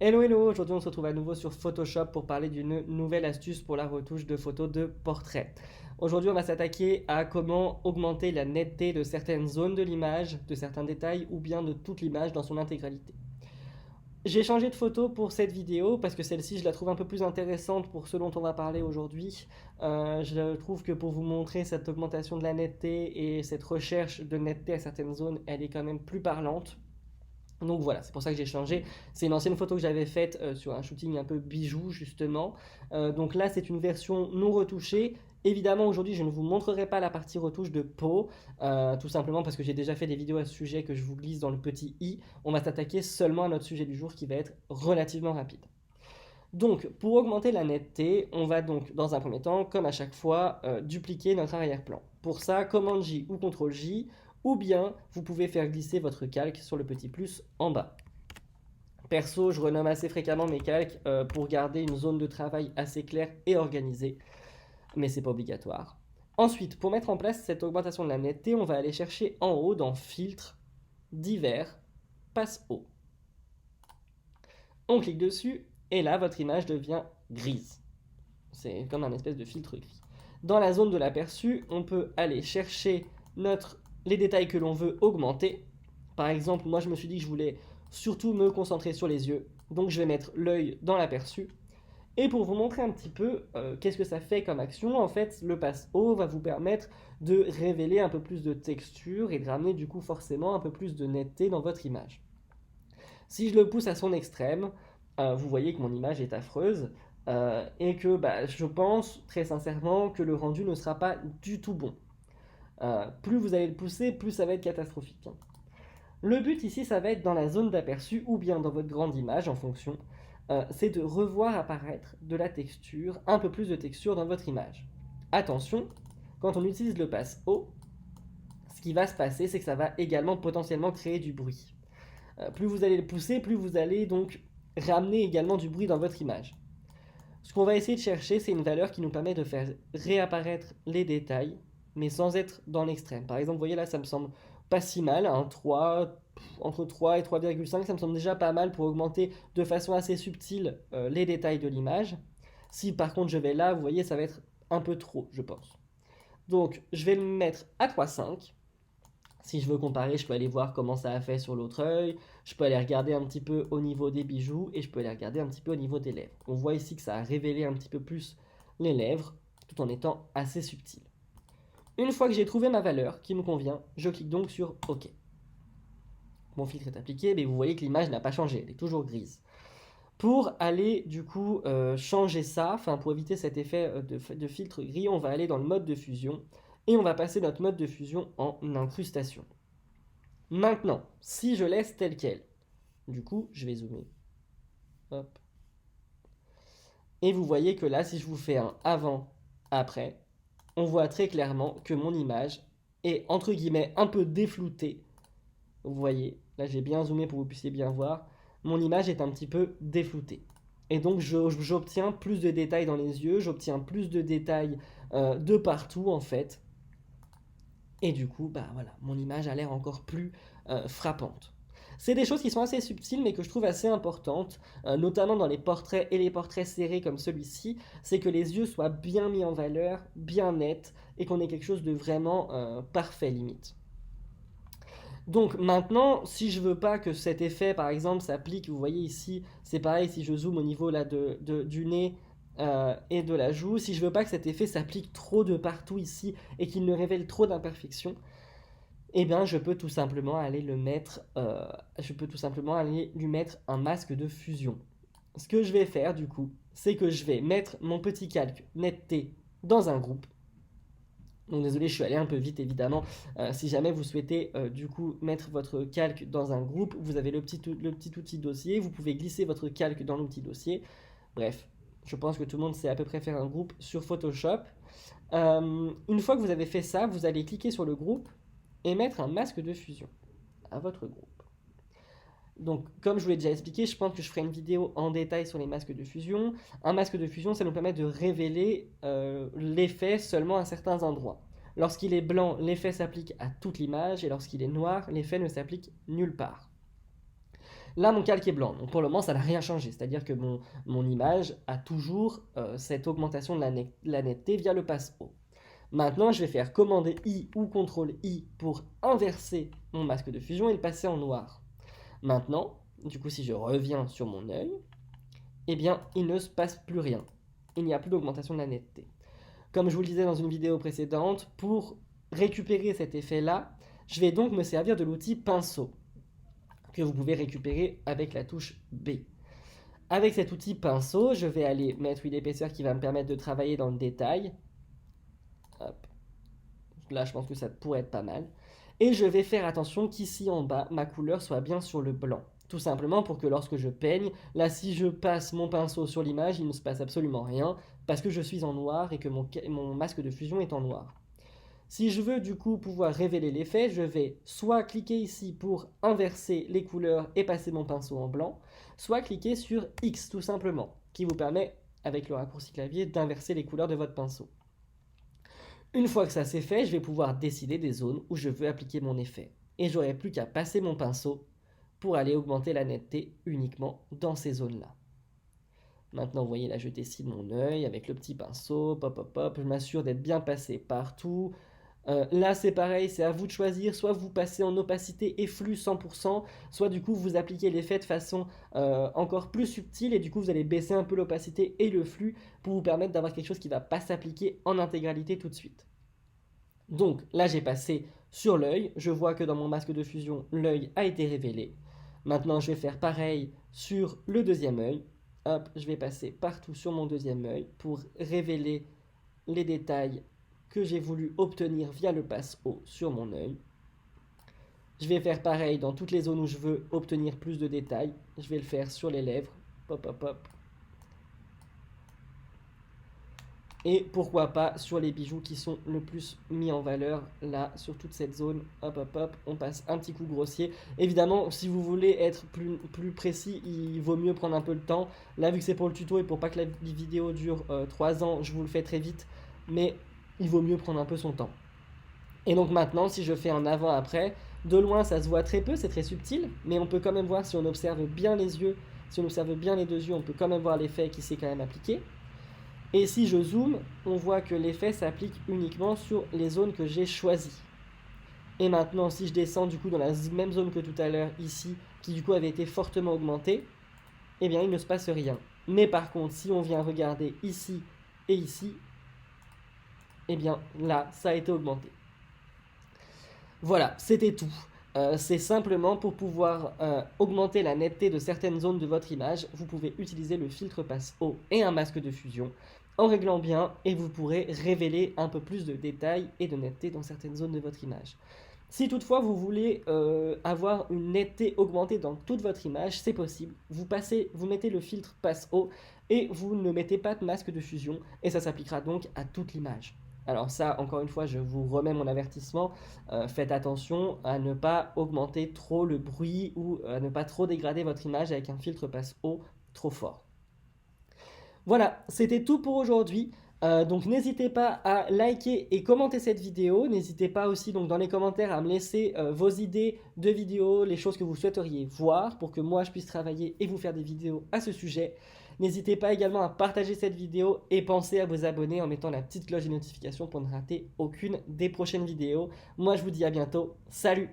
Hello hello, aujourd'hui on se retrouve à nouveau sur Photoshop pour parler d'une nouvelle astuce pour la retouche de photos de portrait. Aujourd'hui on va s'attaquer à comment augmenter la netteté de certaines zones de l'image, de certains détails ou bien de toute l'image dans son intégralité. J'ai changé de photo pour cette vidéo parce que celle-ci je la trouve un peu plus intéressante pour ce dont on va parler aujourd'hui. Je trouve que pour vous montrer cette augmentation de la netteté et cette recherche de netteté à certaines zones, elle est quand même plus parlante. Donc voilà, c'est pour ça que j'ai changé. C'est une ancienne photo que j'avais faite sur un shooting un peu bijou justement. Donc là c'est une version non retouchée. Évidemment aujourd'hui je ne vous montrerai pas la partie retouche de peau, tout simplement parce que j'ai déjà fait des vidéos à ce sujet que je vous glisse dans le petit i. On va s'attaquer seulement à notre sujet du jour qui va être relativement rapide. Donc pour augmenter la netteté, on va donc dans un premier temps, comme à chaque fois, dupliquer notre arrière-plan. Pour ça, commande J ou CTRL J, ou bien vous pouvez faire glisser votre calque sur le petit plus en bas. Perso, je renomme assez fréquemment mes calques pour garder une zone de travail assez claire et organisée, mais c'est pas obligatoire. Ensuite, pour mettre en place cette augmentation de la netteté, on va aller chercher en haut dans Filtre, Divers, Passe haut. On clique dessus et là votre image devient grise. C'est comme un espèce de filtre gris. Dans la zone de l'aperçu, on peut aller chercher les détails que l'on veut augmenter. Par exemple, moi je me suis dit que je voulais surtout me concentrer sur les yeux. Donc je vais mettre l'œil dans l'aperçu. Et pour vous montrer un petit peu qu'est-ce que ça fait comme action, en fait, le passe haut va vous permettre de révéler un peu plus de texture et de ramener du coup forcément un peu plus de netteté dans votre image. Si je le pousse à son extrême, vous voyez que mon image est affreuse et que je pense très sincèrement que le rendu ne sera pas du tout bon. Plus vous allez le pousser, plus ça va être catastrophique. Le but ici, ça va être dans la zone d'aperçu ou bien dans votre grande image en fonction, c'est de revoir apparaître de la texture, un peu plus de texture dans votre image. Attention, quand on utilise le passe haut, ce qui va se passer, c'est que ça va également potentiellement créer du bruit. Plus vous allez le pousser, plus vous allez donc ramener également du bruit dans votre image. Ce qu'on va essayer de chercher, c'est une valeur qui nous permet de faire réapparaître les détails, mais sans être dans l'extrême. Par exemple, vous voyez là, ça me semble pas si mal, un 3, entre 3 et 3,5, ça me semble déjà pas mal pour augmenter de façon assez subtile les détails de l'image. Si par contre je vais là, vous voyez, ça va être un peu trop, je pense. Donc, je vais le mettre à 3,5. Si je veux comparer, je peux aller voir comment ça a fait sur l'autre œil, je peux aller regarder un petit peu au niveau des bijoux et je peux aller regarder un petit peu au niveau des lèvres. On voit ici que ça a révélé un petit peu plus les lèvres tout en étant assez subtil. Une fois que j'ai trouvé ma valeur qui me convient, je clique donc sur OK. Mon filtre est appliqué, mais vous voyez que l'image n'a pas changé, elle est toujours grise. Pour aller du coup changer ça, enfin pour éviter cet effet de filtre gris, on va aller dans le mode de fusion et on va passer notre mode de fusion en incrustation. Maintenant, si je laisse tel quel, du coup, je vais zoomer. Hop. Et vous voyez que là, si je vous fais un avant, après, on voit très clairement que mon image est entre guillemets un peu défloutée. Vous voyez, là j'ai bien zoomé pour que vous puissiez bien voir. Mon image est un petit peu défloutée. Et donc j'obtiens plus de détails dans les yeux, j'obtiens plus de détails de partout en fait. Et du coup, voilà, mon image a l'air encore plus frappante. C'est des choses qui sont assez subtiles mais que je trouve assez importantes, notamment dans les portraits et les portraits serrés comme celui-ci, c'est que les yeux soient bien mis en valeur, bien nets, et qu'on ait quelque chose de vraiment parfait limite. Donc maintenant, si je veux pas que cet effet, par exemple, s'applique, vous voyez ici, c'est pareil si je zoome au niveau là du nez et de la joue, si je veux pas que cet effet s'applique trop de partout ici et qu'il ne révèle trop d'imperfections, eh bien je peux tout simplement aller lui mettre un masque de fusion. Ce que je vais faire du coup, c'est que je vais mettre mon petit calque netteté dans un groupe. Donc désolé, je suis allé un peu vite évidemment. Si jamais vous souhaitez du coup mettre votre calque dans un groupe, vous avez le petit outil dossier, vous pouvez glisser votre calque dans l'outil dossier. Bref, je pense que tout le monde sait à peu près faire un groupe sur Photoshop. Une fois que vous avez fait ça, vous allez cliquer sur le groupe et mettre un masque de fusion à votre groupe. Donc, comme je vous l'ai déjà expliqué, je pense que je ferai une vidéo en détail sur les masques de fusion. Un masque de fusion, ça nous permet de révéler l'effet seulement à certains endroits. Lorsqu'il est blanc, l'effet s'applique à toute l'image, et lorsqu'il est noir, l'effet ne s'applique nulle part. Là, mon calque est blanc, donc pour le moment, ça n'a rien changé. C'est-à-dire que mon image a toujours cette augmentation de la netteté via le passe haut. Maintenant, je vais faire commande I ou CTRL I pour inverser mon masque de fusion et le passer en noir. Maintenant, du coup, si je reviens sur mon œil, eh bien, il ne se passe plus rien. Il n'y a plus d'augmentation de la netteté. Comme je vous le disais dans une vidéo précédente, pour récupérer cet effet-là, je vais donc me servir de l'outil pinceau, que vous pouvez récupérer avec la touche B. Avec cet outil pinceau, je vais aller mettre une épaisseur qui va me permettre de travailler dans le détail. Hop. Là, je pense que ça pourrait être pas mal. Et je vais faire attention qu'ici en bas, ma couleur soit bien sur le blanc. Tout simplement pour que lorsque je peigne, là si je passe mon pinceau sur l'image, il ne se passe absolument rien, parce que je suis en noir et que mon masque de fusion est en noir. Si je veux du coup pouvoir révéler l'effet, je vais soit cliquer ici pour inverser les couleurs et passer mon pinceau en blanc, soit cliquer sur X tout simplement, qui vous permet, avec le raccourci clavier, d'inverser les couleurs de votre pinceau. Une fois que ça c'est fait, je vais pouvoir décider des zones où je veux appliquer mon effet. Et j'aurai plus qu'à passer mon pinceau pour aller augmenter la netteté uniquement dans ces zones-là. Maintenant, vous voyez, là, je décide mon œil avec le petit pinceau, pop, pop, pop, je m'assure d'être bien passé partout. Là, c'est pareil, c'est à vous de choisir, soit vous passez en opacité et flux 100%, soit du coup, vous appliquez l'effet de façon encore plus subtile, et du coup, vous allez baisser un peu l'opacité et le flux pour vous permettre d'avoir quelque chose qui ne va pas s'appliquer en intégralité tout de suite. Donc, là, j'ai passé sur l'œil, je vois que dans mon masque de fusion, l'œil a été révélé. Maintenant, je vais faire pareil sur le deuxième œil. Hop, je vais passer partout sur mon deuxième œil pour révéler les détails que j'ai voulu obtenir via le passe haut sur mon œil. Je vais faire pareil dans toutes les zones où je veux obtenir plus de détails. Je vais le faire sur les lèvres. Pop, pop, pop. Et pourquoi pas sur les bijoux qui sont le plus mis en valeur, là, sur toute cette zone, hop hop hop, on passe un petit coup grossier. Évidemment, si vous voulez être plus précis, il vaut mieux prendre un peu le temps. Là, vu que c'est pour le tuto et pour pas que la vidéo dure 3 ans, je vous le fais très vite, mais il vaut mieux prendre un peu son temps. Et donc maintenant, si je fais un avant-après, de loin ça se voit très peu, c'est très subtil, mais on peut quand même voir si on observe bien les yeux, si on observe bien les deux yeux, on peut quand même voir l'effet qui s'est quand même appliqué. Et si je zoome, on voit que l'effet s'applique uniquement sur les zones que j'ai choisies. Et maintenant, si je descends du coup dans la même zone que tout à l'heure, ici, qui du coup avait été fortement augmentée, eh bien il ne se passe rien. Mais par contre, si on vient regarder ici et ici, eh bien là, ça a été augmenté. Voilà, c'était tout. C'est simplement pour pouvoir augmenter la netteté de certaines zones de votre image, vous pouvez utiliser le filtre passe haut et un masque de fusion en réglant bien, et vous pourrez révéler un peu plus de détails et de netteté dans certaines zones de votre image. Si toutefois vous voulez avoir une netteté augmentée dans toute votre image, c'est possible. Vous mettez le filtre passe haut et vous ne mettez pas de masque de fusion, et ça s'appliquera donc à toute l'image. Alors ça, encore une fois, je vous remets mon avertissement, faites attention à ne pas augmenter trop le bruit ou à ne pas trop dégrader votre image avec un filtre passe haut trop fort. Voilà, c'était tout pour aujourd'hui. Donc n'hésitez pas à liker et commenter cette vidéo. N'hésitez pas aussi donc dans les commentaires à me laisser vos idées de vidéos, les choses que vous souhaiteriez voir pour que moi je puisse travailler et vous faire des vidéos à ce sujet. N'hésitez pas également à partager cette vidéo et pensez à vous abonner en mettant la petite cloche de notification pour ne rater aucune des prochaines vidéos. Moi je vous dis à bientôt, salut!